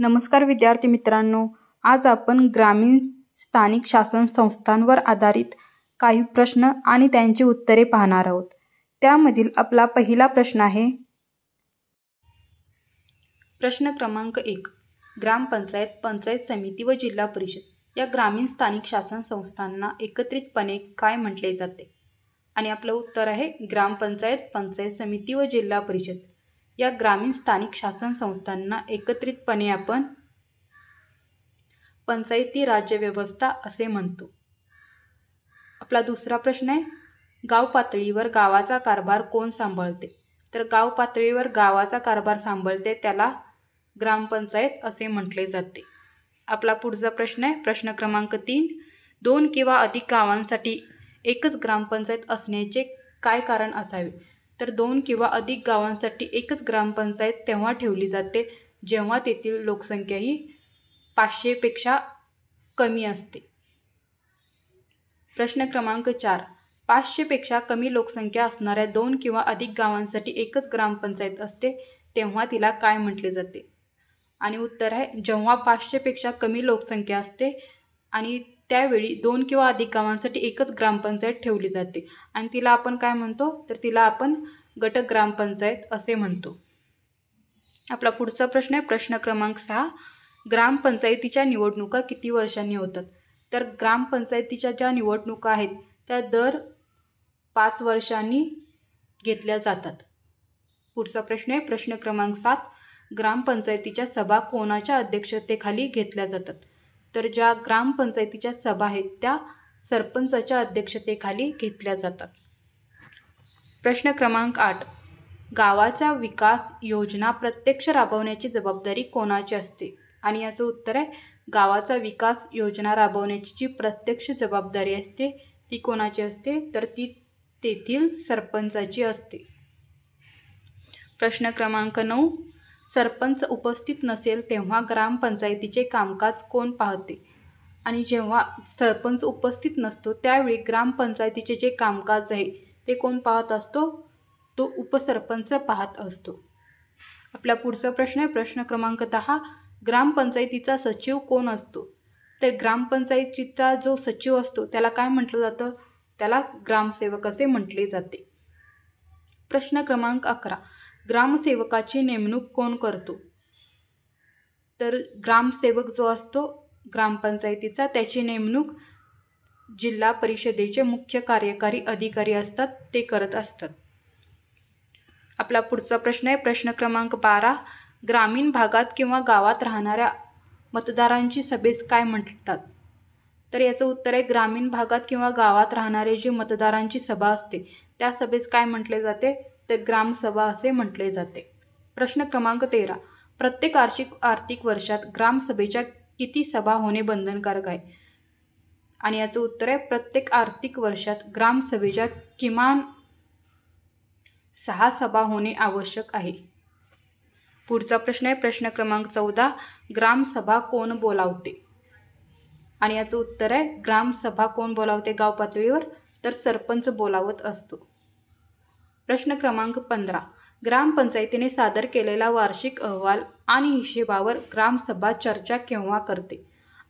नमस्कार विद्यार्थी मित्रांनो, आज आपण ग्रामीण स्थानिक शासन संस्थांवर आधारित काही प्रश्न आणि त्यांची उत्तरे पाहणार आहोत। त्यामधील आपला पहिला प्रश्न आहे प्रश्न क्रमांक 1। ग्रामपंचायत, पंचायत समिती व जिल्हा परिषद या ग्रामीण स्थानिक शासन संस्थांना एकत्रितपणे काय म्हटले जाते? आणि आपलं उत्तर आहे ग्रामपंचायत, पंचायत समिती व जिल्हा परिषद या ग्रामीण स्थानिक शासन संस्थांना एकत्रितपणे आपण पंचायती राज्य व्यवस्था असे म्हणतो। आपला दुसरा प्रश्न आहे गाव पातळीवर गावाचा कारभार कोण सांभाळते? तर गाव पातळीवर गावाचा कारभार सांभाळते त्याला ग्रामपंचायत असे म्हटले जाते। आपला पुढचा प्रश्न आहे प्रश्न क्रमांक 3। 2 किंवा अधिक गावांसाठी एकच ग्रामपंचायत असण्याचे काय कारण असावे? तर 2 किंवा अधिक गावांसाठी एकच ग्रामपंचायत तेव्हा ठेवली जाते जेव्हा तेथील लोकसंख्या ही 500 पेक्षा कमी असते। प्रश्न क्रमांक 4। 500 पेक्षा कमी लोकसंख्या असणाऱ्या 2 किंवा अधिक गावांसाठी एकच ग्रामपंचायत असते तेव्हा तिला काय म्हटले जाते? आणि उत्तर आहे जेव्हा 500 पेक्षा कमी लोकसंख्या असते आणि त्यावेळी 2 किंवा अधिक गावांसाठी एकच ग्रामपंचायत ठेवली जाते आणि तिला आपण काय म्हणतो? तर तिला आपण गट ग्रामपंचायत असे म्हणतो। आपला पुढचा प्रश्न आहे प्रश्न क्रमांक 6। ग्रामपंचायतीच्या निवडणुका किती वर्षांनी होतात? तर ग्रामपंचायतीच्या ज्या निवडणुका आहेत त्या दर 5 वर्षांनी घेतल्या जातात। पुढचा प्रश्न आहे प्रश्न क्रमांक 7। ग्रामपंचायतीच्या सभा कोणाच्या अध्यक्षतेखाली घेतल्या जातात? तर ज्या ग्रामपंचायतीच्या सभा आहेत त्या सरपंचाच्या अध्यक्षतेखाली घेतल्या जातात। प्रश्न क्रमांक 8। गावाचा विकास योजना प्रत्यक्ष राबवण्याची जबाबदारी कोणाची असते? आणि याचं उत्तर आहे गावाचा विकास योजना राबवण्याची जी प्रत्यक्ष जबाबदारी असते ती कोणाची असते? तर ती तेथील सरपंचाची असते। प्रश्न क्रमांक 9। सरपंच उपस्थित नसेल तेव्हा ग्रामपंचायतीचे कामकाज कोण पाहते? आणि जेव्हा सरपंच उपस्थित नसतो त्यावेळी ग्रामपंचायतीचे जे कामकाज आहे ते कोण पाहत असतो? तो उपसरपंच पाहत असतो। आपला पुढचा प्रश्न आहे प्रश्न क्रमांक 10। ग्रामपंचायतीचा सचिव कोण असतो? तर ग्रामपंचायतीचा जो सचिव असतो त्याला काय म्हटलं जातं? त्याला ग्रामसेवक असे म्हटले जाते। प्रश्न क्रमांक 11। ग्रामसेवकाची नेमणूक कोण करतो? तर ग्रामसेवक जो असतो ग्रामपंचायतीचा त्याची नेमणूक जिल्हा परिषदेचे मुख्य कार्यकारी अधिकारी असतात ते करत असतात। आपला पुढचा प्रश्न आहे प्रश्न क्रमांक 12। ग्रामीण भागात किंवा गावात राहणाऱ्या मतदारांची सभेस काय म्हणतात? तर याचं उत्तर आहे ग्रामीण भागात किंवा गावात राहणारे जे मतदारांची सभा असते त्या सभेस काय म्हटले जाते? तर ग्रामसभा असे म्हटले जाते। प्रश्न क्रमांक 13। प्रत्येक आर्थिक वर्षात ग्रामसभेच्या किती सभा होणे बंधनकारक आहे? आणि याचं उत्तर आहे प्रत्येक आर्थिक वर्षात ग्रामसभेच्या किमान 6 सभा होणे आवश्यक आहे। पुढचा प्रश्न आहे प्रश्न क्रमांक 14। ग्रामसभा कोण बोलावते? आणि याचं उत्तर आहे ग्रामसभा कोण बोलावते गाव पातळीवर? तर सरपंच बोलावत असतो। प्रश्न क्रमांक 15। ग्रामपंचायतीने सादर केलेला वार्षिक अहवाल आणि हिशेबावर ग्रामसभा चर्चा केव्हा करते?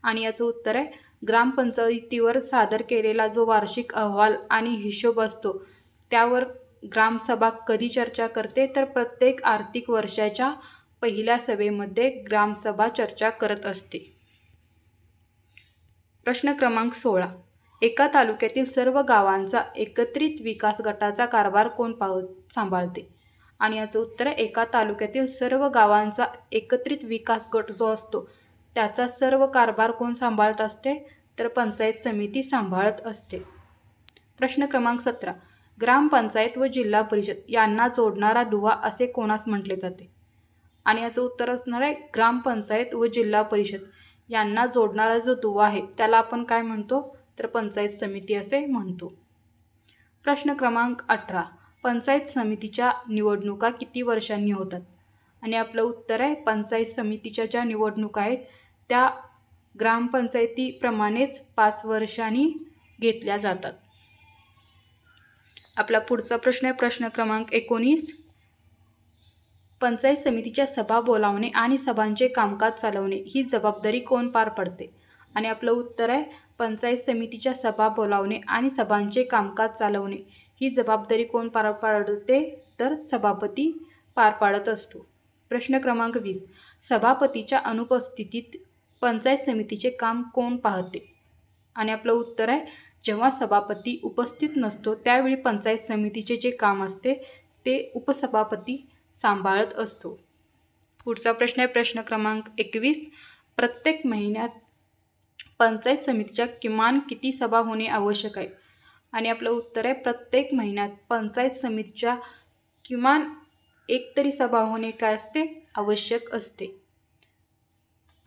आणि याचं उत्तर आहे ग्रामपंचायतीवर सादर केलेला जो वार्षिक अहवाल आणि हिशोब असतो त्यावर ग्रामसभा कधी चर्चा करते? तर प्रत्येक आर्थिक वर्षाच्या पहिल्या सभेमध्ये ग्रामसभा चर्चा करत असते। प्रश्न क्रमांक 16। एका तालुक्यातील सर्व गावांचा एकत्रित विकास गटाचा कारभार कोण सांभाळते? आणि याचं उत्तर आहे एका तालुक्यातील सर्व गावांचा एकत्रित विकास गट जो असतो त्याचा सर्व कारभार कोण सांभाळत असते? तर पंचायत समिती सांभाळत असते। प्रश्न क्रमांक 17। ग्रामपंचायत व जिल्हा परिषद यांना जोडणारा दुवा असे कोणास म्हटले जाते? आणि याचं उत्तर असणार आहे ग्रामपंचायत व जिल्हा परिषद यांना जोडणारा जो दुवा आहे त्याला आपण काय म्हणतो? तर पंचायत समिती असे म्हणतो। प्रश्न क्रमांक 18। पंचायत समितीच्या निवडणुका किती वर्षांनी होतात? आणि आपलं उत्तर आहे पंचायत समितीच्या ज्या निवडणुका आहेत त्या ग्रामपंचायतीप्रमाणेच 5 वर्षांनी घेतल्या जातात। आपला पुढचा प्रश्न आहे प्रश्न क्रमांक 19। पंचायत समितीच्या सभा बोलावणे आणि सभांचे कामकाज चालवणे ही जबाबदारी कोण पार पाडते? आणि आपलं उत्तर आहे पंचायत समितीच्या सभा बोलावणे आणि सभांचे कामकाज चालवणे ही जबाबदारी कोण पार पाडते? तर सभापती पार पाडत असतो. प्रश्न क्रमांक 20. सभापतीच्या अनुपस्थितीत पंचायत समितीचे काम कोण पाहते? आणि आपलं उत्तर आहे जेव्हा सभापती उपस्थित नसतो त्यावेळी पंचायत समितीचे जे काम असते ते उपसभापती सांभाळत असतो. पुढचा प्रश्न आहे प्रश्न क्रमांक 21. प्रत्येक महिन्यात पंचायत समितीच्या किमान किती सभा होणे आवश्यक आहे? आणि आपलं उत्तर आहे प्रत्येक महिन्यात पंचायत समितीच्या किमान एक तरी सभा होणे काय असते? आवश्यक असते.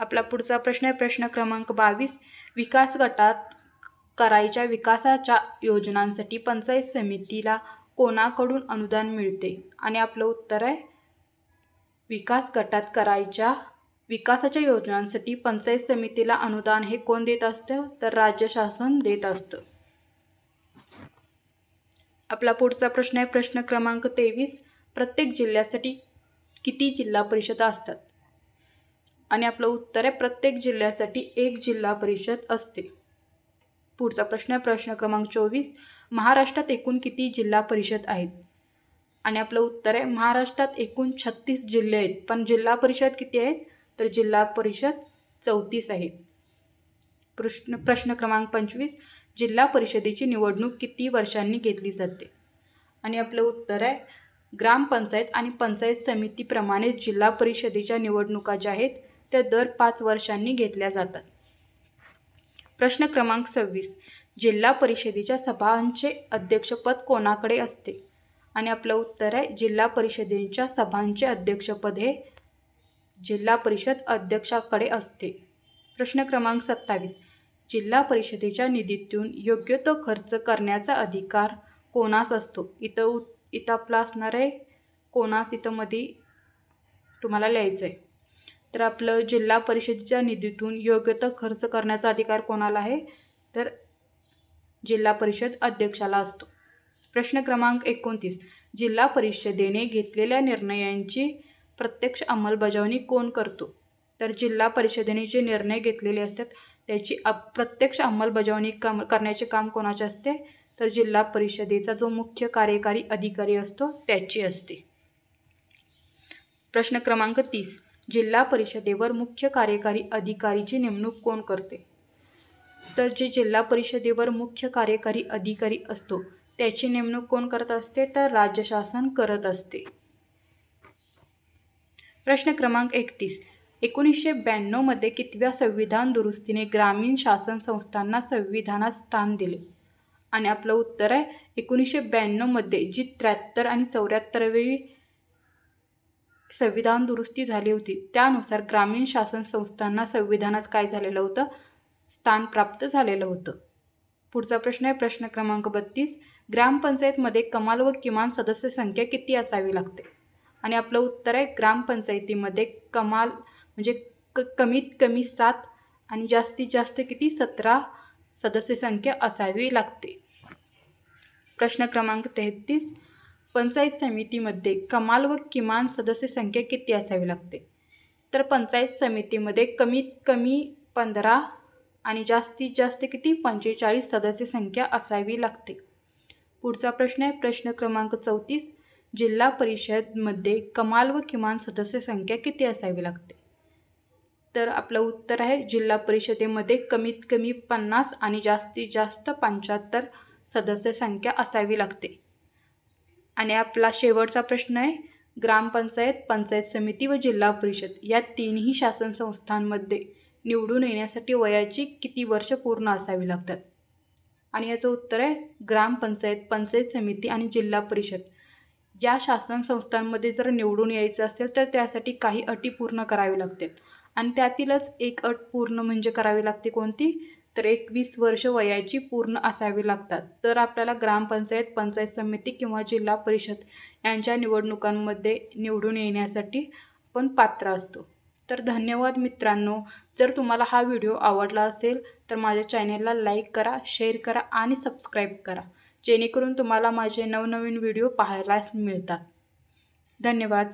आपला पुढचा प्रश्न आहे प्रश्न क्रमांक 22. विकास गटात करायच्या विकासाच्या योजनांसाठी पंचायत समितीला कोणाकडून अनुदान मिळते? आणि आपलं उत्तर आहे विकास गटात करायच्या विकासाच्या योजनांसाठी पंचायत समितीला अनुदान हे कोण देत असतं? तर राज्य शासन देत असतं. आपला पुढचा प्रश्न आहे प्रश्न क्रमांक 23. प्रत्येक जिल्ह्यासाठी किती जिल्हा परिषदा असतात? आणि आपलं उत्तर आहे प्रत्येक जिल्ह्यासाठी एक जिल्हा परिषद असते. पुढचा प्रश्न आहे प्रश्न क्रमांक 24. महाराष्ट्रात एकूण किती जिल्हा परिषद आहेत? आणि आपलं उत्तर आहे महाराष्ट्रात एकूण 36 जिल्हे आहेत, पण जिल्हा परिषद किती आहेत? तर जिल्हा परिषद 34 आहेत. प्रश्न क्रमांक 25. जिल्हा परिषदेची निवडणूक किती वर्षांनी घेतली जाते? आणि आपलं उत्तर आहे ग्रामपंचायत आणि पंचायत समितीप्रमाणेच जिल्हा परिषदेच्या निवडणुका ज्या आहेत त्या दर 5 वर्षांनी घेतल्या जातात. प्रश्न क्रमांक 26. जिल्हा परिषदेच्या सभांचे अध्यक्षपद कोणाकडे असते? आणि आपलं उत्तर आहे जिल्हा परिषदेच्या सभांचे अध्यक्षपद हे जिल्हा परिषद अध्यक्षाकडे असते. प्रश्न क्रमांक 27. जिल्हा परिषदेच्या निधीतून योग्य तो खर्च करण्याचा अधिकार कोणास असतो? इथं आपला असणार आहे कोणास, इथं मध्ये तुम्हाला लिहायचं आहे. तर आपलं जिल्हा परिषदेच्या निधीतून योग्य तो खर्च करण्याचा अधिकार कोणाला आहे? तर जिल्हा परिषद अध्यक्षाला असतो. प्रश्न क्रमांक 29. जिल्हा परिषदेने घेतलेल्या निर्णयांची प्रत्यक्ष अंमलबजावणी कोण करतो? तर जिल्हा परिषदेने जे निर्णय घेतलेले असतात त्याची प्रत्यक्ष अंमलबजावणी करण्याचे काम कोणाचे असते? तर जिल्हा परिषदेचा जो मुख्य कार्यकारी अधिकारी असतो त्याची असते. प्रश्न क्रमांक 30. जिल्हा परिषदेवर मुख्य कार्यकारी अधिकारीची नेमणूक कोण करते? तर जे जिल्हा परिषदेवर मुख्य कार्यकारी अधिकारी असतो त्याची नेमणूक कोण करत असते? तर राज्य शासन करत असते. प्रश्न क्रमांक 31. 1992 मध्ये कितव्या संविधान दुरुस्तीने ग्रामीण शासन संस्थांना संविधानात स्थान दिले? आणि आपलं उत्तर आहे 1992 मध्ये जी 73 आणि 74वी संविधान दुरुस्ती झाली होती त्यानुसार ग्रामीण शासन संस्थांना संविधानात काय झालेलं होतं? स्थान प्राप्त झालेलं होतं. पुढचा प्रश्न आहे प्रश्न क्रमांक 32. ग्रामपंचायतमध्ये कमाल व किमान सदस्य संख्या किती असावी लागते? आणि आपलं उत्तर आहे ग्रामपंचायतीमध्ये कमाल म्हणजे कमीत कमी 7 आणि जास्तीत जास्त किती 17 सदस्य संख्या असावी लागते. प्रश्न क्रमांक 33. पंचायत समितीमध्ये कमाल व किमान सदस्य संख्या किती असावी लागते? तर पंचायत समितीमध्ये कमीत कमी 15 आणि जास्तीत जास्त किती 45 सदस्य संख्या असावी लागते. पुढचा प्रश्न आहे प्रश्न क्रमांक 34. जिल्हा परिषदमध्ये कमाल व किमान सदस्य संख्या किती असावी लागते? तर आपलं उत्तर आहे जिल्हा परिषदेमध्ये कमीत कमी 50 आणि जास्तीत जास्त 75 सदस्य संख्या असावी लागते. आणि आपला शेवटचा प्रश्न आहे ग्रामपंचायत, पंचायत समिती व जिल्हा परिषद या तिन्ही शासन संस्थांमध्ये निवडून येण्यासाठी वयाची किती वर्ष पूर्ण असावी लागतात? आणि याचं उत्तर आहे ग्रामपंचायत, पंचायत समिती आणि जिल्हा परिषद या शासन संस्थांमध्ये जर निवडून यायचं असेल तर त्यासाठी काही अटी पूर्ण करावी लागतात. आणि त्यातीलच एक अट पूर्ण म्हणजे करावी लागते कोणती? तर 21 वर्ष वयाची पूर्ण असावी लागतात. तर आपल्याला ग्रामपंचायत, पंचायत समिती किंवा जिल्हा परिषद यांच्या निवडणुकांमध्ये निवडून येण्यासाठी आपण पात्र असतो. तर धन्यवाद मित्रांनो. जर तुम्हाला हा व्हिडिओ आवडला असेल तर माझ्या चॅनेलला लाईक करा, शेअर करा आणि सबस्क्राईब करा, जेणेकरून तुम्हाला माझे नवनवीन व्हिडिओ पाहायला मिळतात. धन्यवाद.